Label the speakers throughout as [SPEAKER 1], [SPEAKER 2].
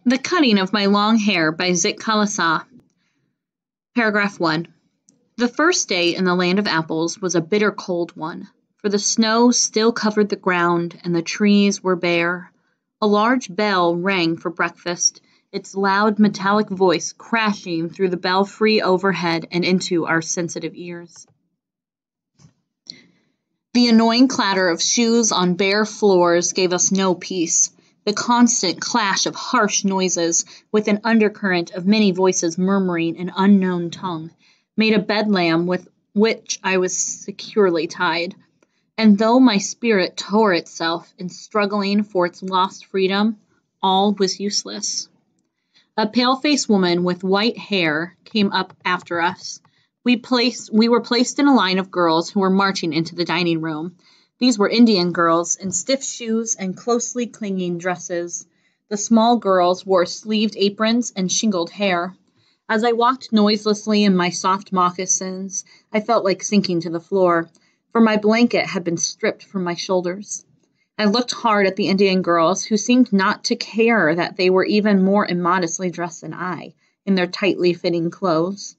[SPEAKER 1] The Cutting of My Long Hair by Zit Khalasa. Paragraph 1. The first day in the land of apples was a bitter cold one, for the snow still covered the ground and the trees were bare. A large bell rang for breakfast, its loud metallic voice crashing through the belfry overhead and into our sensitive ears. The annoying clatter of shoes on bare floors gave us no peace. The constant clash of harsh noises, with an undercurrent of many voices murmuring an unknown tongue, made a bedlam with which I was securely tied. And though my spirit tore itself in struggling for its lost freedom, all was useless. A pale-faced woman with white hair came up after us. We were placed in a line of girls who were marching into the dining room. These were Indian girls in stiff shoes and closely clinging dresses. The small girls wore sleeved aprons and shingled hair. As I walked noiselessly in my soft moccasins, I felt like sinking to the floor, for my blanket had been stripped from my shoulders. I looked hard at the Indian girls, who seemed not to care that they were even more immodestly dressed than I, in their tightly fitting clothes.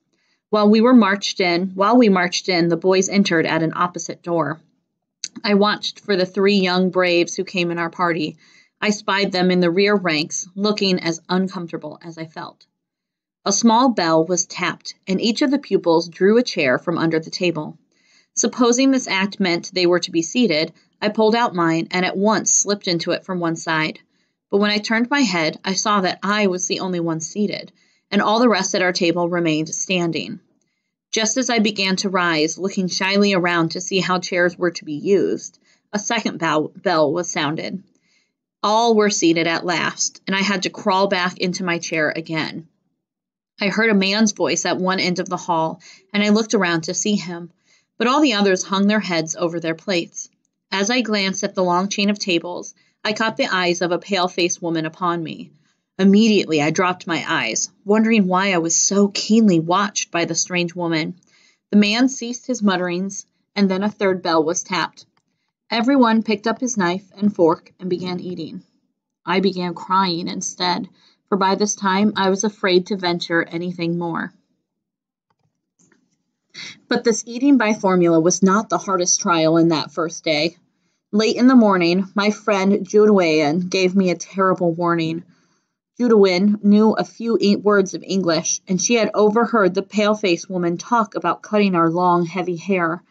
[SPEAKER 1] While we marched in, the boys entered at an opposite door. I watched for the 3 young braves who came in our party. I spied them in the rear ranks, looking as uncomfortable as I felt. A small bell was tapped, and each of the pupils drew a chair from under the table. Supposing this act meant they were to be seated, I pulled out mine and at once slipped into it from one side. But when I turned my head, I saw that I was the only one seated, and all the rest at our table remained standing. Just as I began to rise, looking shyly around to see how chairs were to be used, a second bell was sounded. All were seated at last, and I had to crawl back into my chair again. I heard a man's voice at one end of the hall, and I looked around to see him, but all the others hung their heads over their plates. As I glanced at the long chain of tables, I caught the eyes of a pale-faced woman upon me. Immediately I dropped my eyes, wondering why I was so keenly watched by the strange woman. The man ceased his mutterings, and then a third bell was tapped. Everyone picked up his knife and fork and began eating. I began crying instead, for by this time I was afraid to venture anything more. But this eating by formula was not the hardest trial in that first day. Late in the morning, my friend Judawan gave me a terrible warning. Judawan knew a few words of English, and she had overheard the pale-faced woman talk about cutting our long, heavy hair.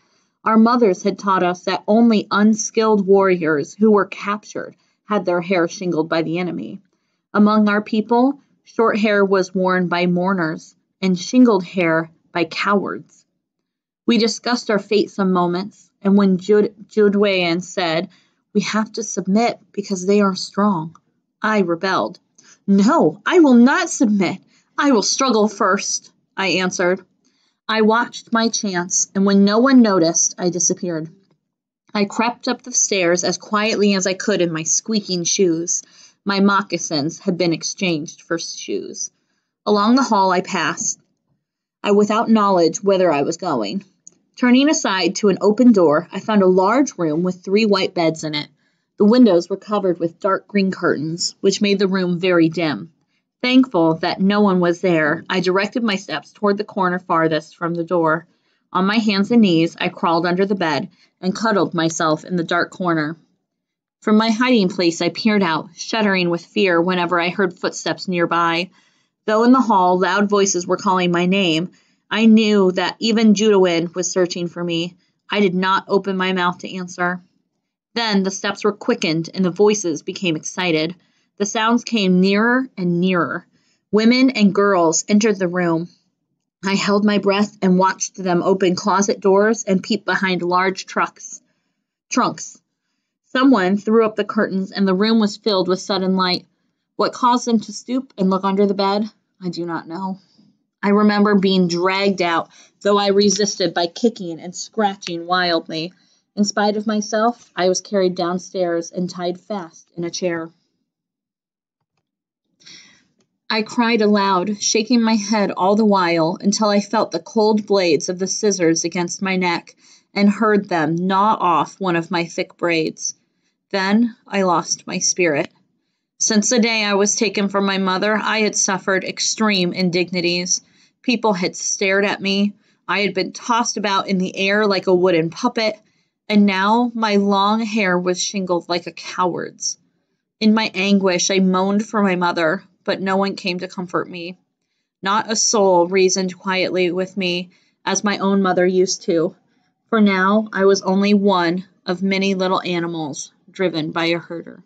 [SPEAKER 1] Our mothers had taught us that only unskilled warriors who were captured had their hair shingled by the enemy. Among our people, short hair was worn by mourners, and shingled hair by cowards. We discussed our fate some moments, and when Judawan said, "We have to submit because they are strong," I rebelled. "No, I will not submit. I will struggle first," I answered. I watched my chance, and when no one noticed, I disappeared. I crept up the stairs as quietly as I could in my squeaking shoes. My moccasins had been exchanged for shoes. Along the hall I passed, without knowledge whither I was going. Turning aside to an open door, I found a large room with 3 white beds in it. The windows were covered with dark green curtains, which made the room very dim. Thankful that no one was there, I directed my steps toward the corner farthest from the door. On my hands and knees, I crawled under the bed and cuddled myself in the dark corner. From my hiding place, I peered out, shuddering with fear whenever I heard footsteps nearby. Though in the hall loud voices were calling my name, I knew that even Judawan was searching for me. I did not open my mouth to answer. Then the steps were quickened and the voices became excited. The sounds came nearer and nearer. Women and girls entered the room. I held my breath and watched them open closet doors and peep behind large trunks. Someone threw up the curtains and the room was filled with sudden light. What caused them to stoop and look under the bed, I do not know. I remember being dragged out, though I resisted by kicking and scratching wildly. In spite of myself, I was carried downstairs and tied fast in a chair. I cried aloud, shaking my head all the while until I felt the cold blades of the scissors against my neck and heard them gnaw off one of my thick braids. Then I lost my spirit. Since the day I was taken from my mother, I had suffered extreme indignities. People had stared at me. I had been tossed about in the air like a wooden puppet, and now my long hair was shingled like a coward's. In my anguish, I moaned for my mother, but no one came to comfort me. Not a soul reasoned quietly with me as my own mother used to, for now I was only one of many little animals driven by a herder.